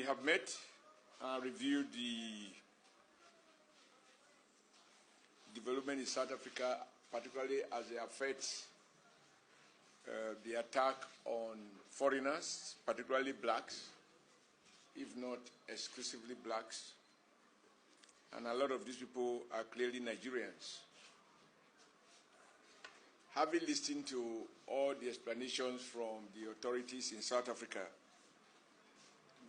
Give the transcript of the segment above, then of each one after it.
We have met and reviewed the development in South Africa, particularly as it affects the attack on foreigners, particularly blacks, if not exclusively blacks. And a lot of these people are clearly Nigerians. Having listened to all the explanations from the authorities in South Africa,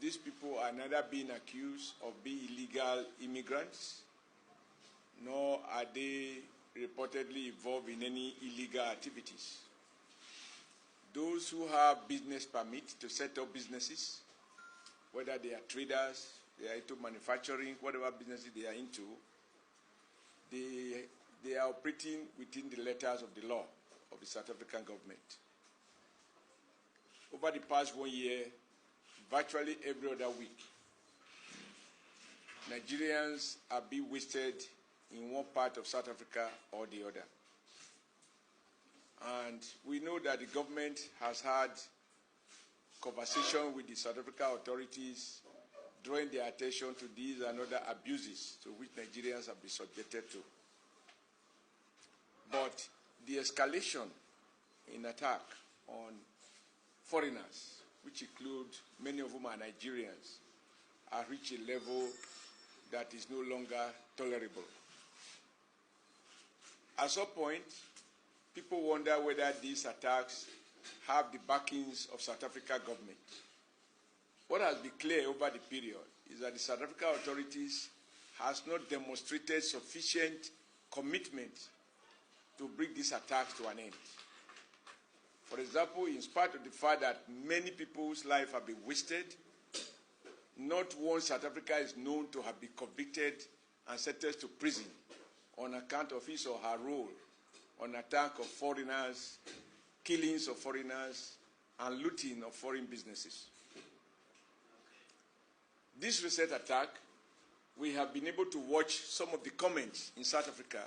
these people are neither being accused of being illegal immigrants, nor are they reportedly involved in any illegal activities. Those who have business permits to set up businesses, whether they are traders, they are into manufacturing, whatever businesses they are into, they are operating within the letters of the law of the South African government. Over the past 1 year, virtually every other week, Nigerians are being wasted in one part of South Africa or the other. And we know that the government has had conversation with the South African authorities, drawing their attention to these and other abuses to which Nigerians have been subjected to. But the escalation in attack on foreigners, which include many of whom are Nigerians, have reached a level that is no longer tolerable. At some point, people wonder whether these attacks have the backings of South African government. What has been clear over the period is that the South African authorities has not demonstrated sufficient commitment to bring these attacks to an end. For example, in spite of the fact that many people's lives have been wasted, not one South Africa is known to have been convicted and sentenced to prison on account of his or her role on attack of foreigners, killings of foreigners, and looting of foreign businesses. This recent attack, we have been able to watch some of the comments in South Africa,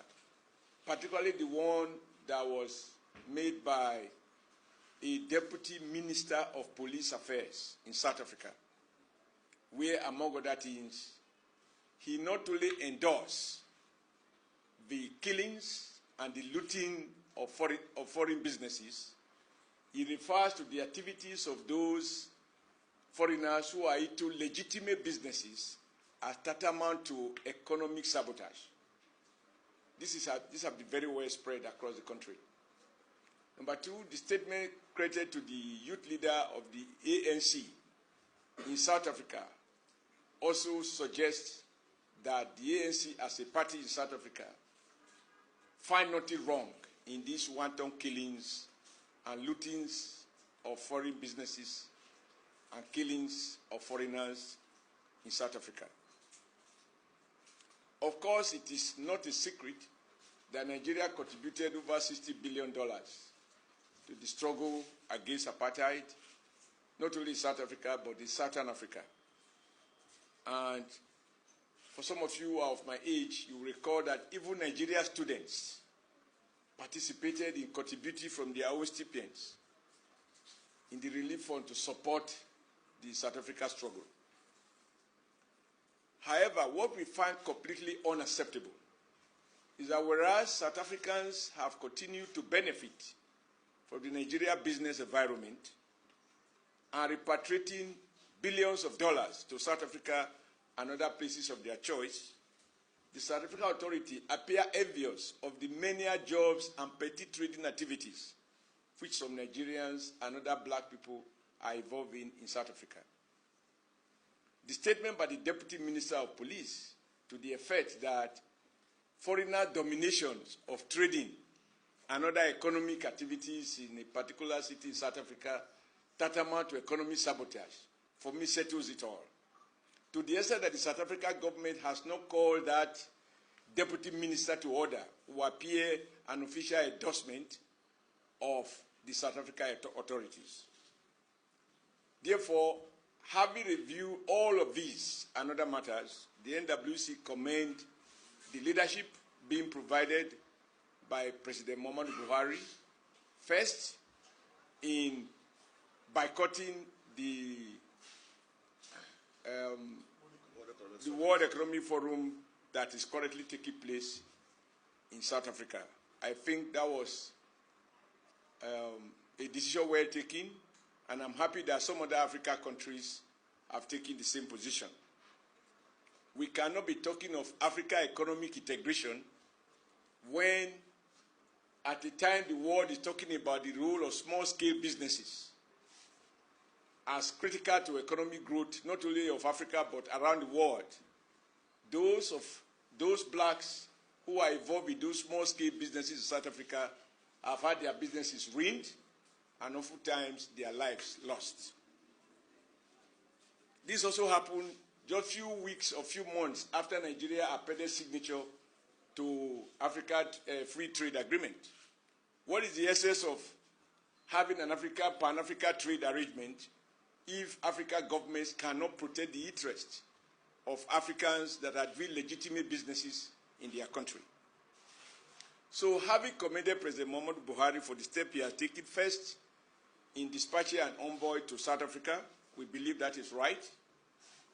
particularly the one that was made by a Deputy Minister of Police Affairs in South Africa, where, among other things, he not only endorsed the killings and the looting of foreign businesses, he refers to the activities of those foreigners who are into legitimate businesses as tantamount to economic sabotage. These have been very well spread across the country. Number two, the statement credited to the youth leader of the ANC in South Africa also suggests that the ANC as a party in South Africa find nothing wrong in these wanton killings and lootings of foreign businesses and killings of foreigners in South Africa. Of course, it is not a secret that Nigeria contributed over $60 billion to the struggle against apartheid, not only in South Africa, but in Southern Africa. And for some of you who are of my age, you will recall that even Nigeria students participated in contributing from their own stipends in the relief fund to support the South Africa struggle. However, what we find completely unacceptable is that whereas South Africans have continued to benefit from the Nigeria business environment and repatriating billions of dollars to South Africa and other places of their choice, the South African authority appear envious of the many jobs and petty trading activities which some Nigerians and other black people are involved in South Africa. The statement by the Deputy Minister of Police to the effect that foreigner dominations of trading and other economic activities in a particular city in South Africa tantamount to economic sabotage, for me, settles it all. To the extent that the South African government has not called that Deputy Minister to order, who appear an official endorsement of the South African authorities. Therefore, having reviewed all of these and other matters, the NWC commend the leadership being provided by President Muhammadu Buhari, first in boycotting the the World Economic Forum that is currently taking place in South Africa. I think that was a decision well taken, and I'm happy that some other African countries have taken the same position. We cannot be talking of Africa economic integration when at the time the world is talking about the role of small-scale businesses as critical to economic growth, not only of Africa but around the world. Those blacks who are involved in those small-scale businesses in South Africa have had their businesses ruined and oftentimes their lives lost. This also happened just few weeks or few months after Nigeria appended signature to Africa Free Trade Agreement. What is the essence of having an Pan-Africa trade arrangement if African governments cannot protect the interests of Africans that are doing legitimate businesses in their country? So, having commended President Muhammadu Buhari for the step he has taken, first in dispatching an envoy to South Africa, we believe that is right.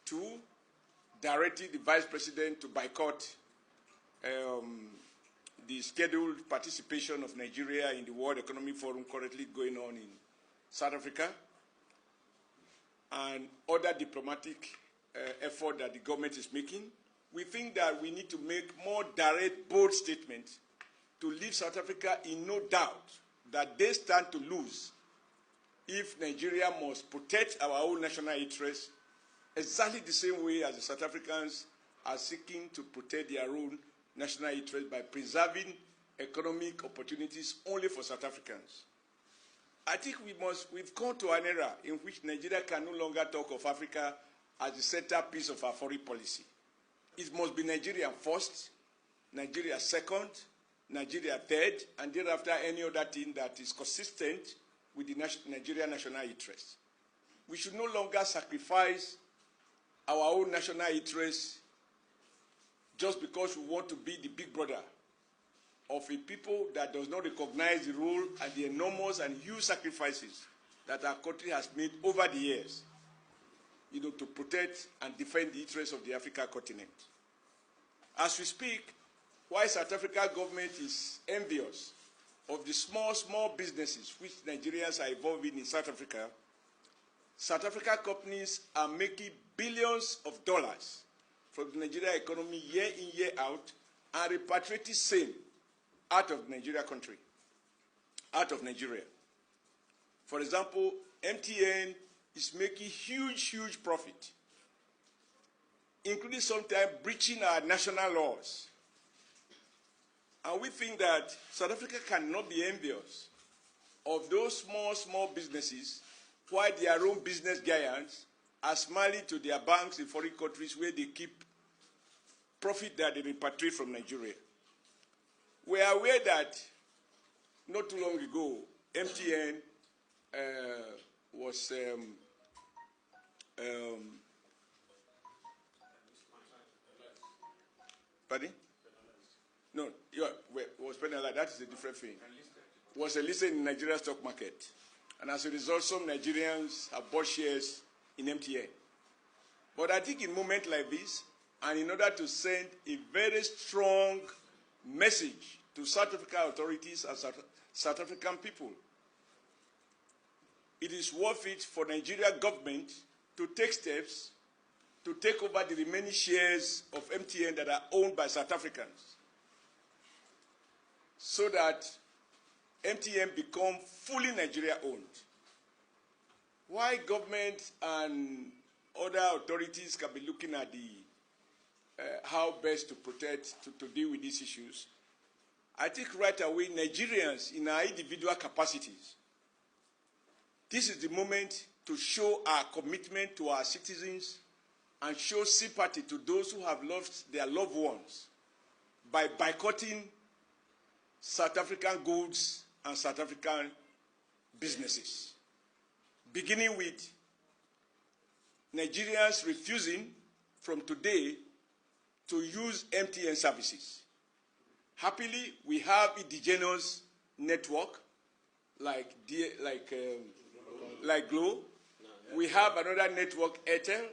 Two, directing the Vice President to boycott the scheduled participation of Nigeria in the World Economic Forum currently going on in South Africa, and other diplomatic effort that the government is making. We think that we need to make more direct, bold statements to leave South Africa in no doubt that they stand to lose if Nigeria must protect our own national interests exactly the same way as the South Africans are seeking to protect their own national interests by preserving economic opportunities only for South Africans. I think we've come to an era in which Nigeria can no longer talk of Africa as the centerpiece of our foreign policy. It must be Nigeria first, Nigeria second, Nigeria third, and thereafter any other thing that is consistent with the Nigerian national interest. We should no longer sacrifice our own national interests just because we want to be the big brother of a people that does not recognize the role and the enormous and huge sacrifices that our country has made over the years, to protect and defend the interests of the African continent. As we speak, while South African government is envious of the small businesses which Nigerians are involved in South Africa, South African companies are making billions of dollars from the Nigerian economy year in, year out, and repatriating same out of Nigeria. For example, MTN is making huge profit, including sometimes breaching our national laws. And we think that South Africa cannot be envious of those small businesses while their own business giants are smiling to their banks in foreign countries where they keep profit that they repatriate from Nigeria. We are aware that not too long ago, MTN was pardon? No, was penalized. That is a different thing. Was listed in the Nigerian stock market. And as a result, some Nigerians have bought shares in MTN. But I think in a moment like this, and in order to send a very strong message to South African authorities and South African people, it is worth it for Nigeria government to take steps to take over the remaining shares of MTN that are owned by South Africans, so that MTN become fully Nigeria owned. Why government and other authorities can be looking at how best to protect, to deal with these issues, I think right away Nigerians in our individual capacities, this is the moment to show our commitment to our citizens and show sympathy to those who have lost their loved ones by boycotting South African goods and South African businesses, beginning with Nigerians refusing from today to use MTN services. Happily, we have indigenous network like Glo. We have another network, Airtel.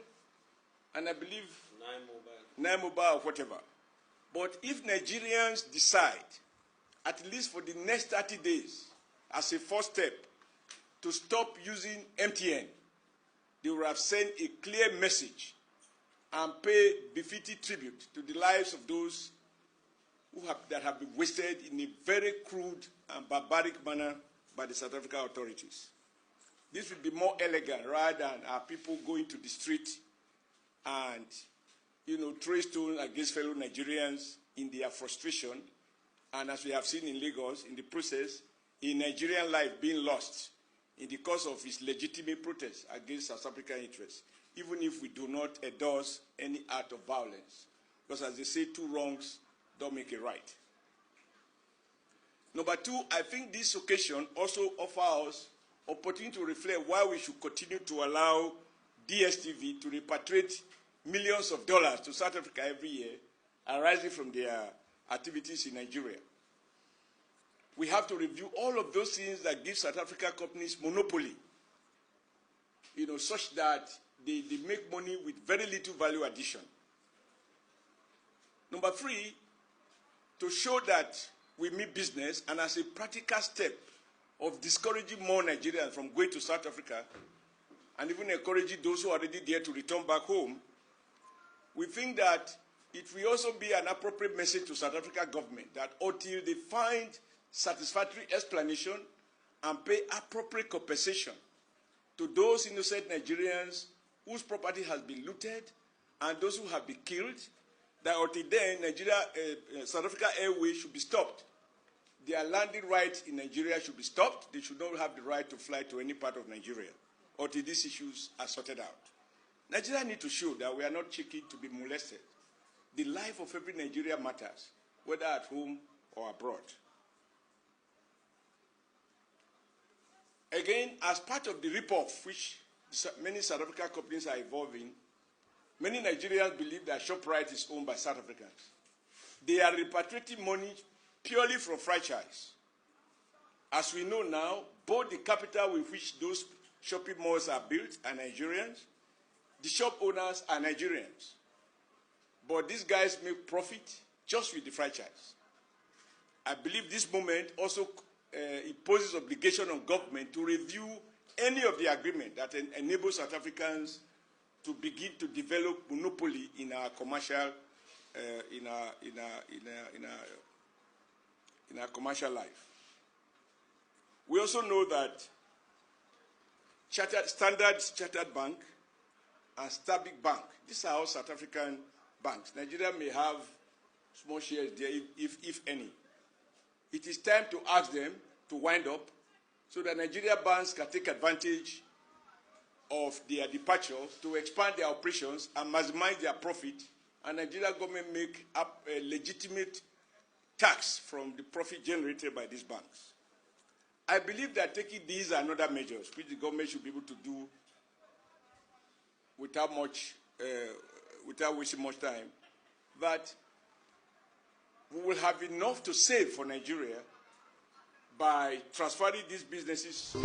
and I believe Nine Mobile or whatever. But if Nigerians decide, at least for the next 30 days, as a first step, to stop using MTN, they will have sent a clear message and pay befitting tribute to the lives of those that have been wasted in a very crude and barbaric manner by the South African authorities. This would be more elegant rather than our people going to the street and, throw stones against fellow Nigerians in their frustration. And as we have seen in Lagos, in the process, a Nigerian life being lost in the course of his legitimate protest against South African interests, even if we do not endorse any act of violence. Because as they say, two wrongs don't make a right. Number two, I think this occasion also offers us opportunity to reflect why we should continue to allow DSTV to repatriate millions of dollars to South Africa every year arising from their activities in Nigeria. We have to review all of those things that give South African companies monopoly, such that they make money with very little value addition. Number three, to show that we mean business, and as a practical step of discouraging more Nigerians from going to South Africa, and even encouraging those who are already there to return back home, we think that it will also be an appropriate message to South African government that until they find satisfactory explanation and pay appropriate compensation to those innocent Nigerians whose property has been looted and those who have been killed, that until then, South Africa Airways should be stopped. Their landing rights in Nigeria should be stopped. They should not have the right to fly to any part of Nigeria until these issues are sorted out. Nigeria needs to show that we are not chicken to be molested. The life of every Nigerian matters, whether at home or abroad. Again, as part of the rip-off, which many South African companies are involved in, many Nigerians believe that ShopRite is owned by South Africans. They are repatriating money purely from franchise. As we know now, both the capital with which those shopping malls are built are Nigerians. The shop owners are Nigerians. But these guys make profit just with the franchise. I believe this moment also imposes obligation on government to review any of the agreement that enables South Africans to begin to develop monopoly in our commercial, in our commercial life. We also know that Standard Chartered Bank and Stanbic Bank, these are all South African banks. Nigeria may have small shares there, if any. It is time to ask them to wind up so that Nigeria banks can take advantage of their departure to expand their operations and maximize their profit, and Nigeria government make up a legitimate tax from the profit generated by these banks. I believe that taking these and other measures, which the government should be able to do without wasting much time, that we will have enough to save for Nigeria by transferring these businesses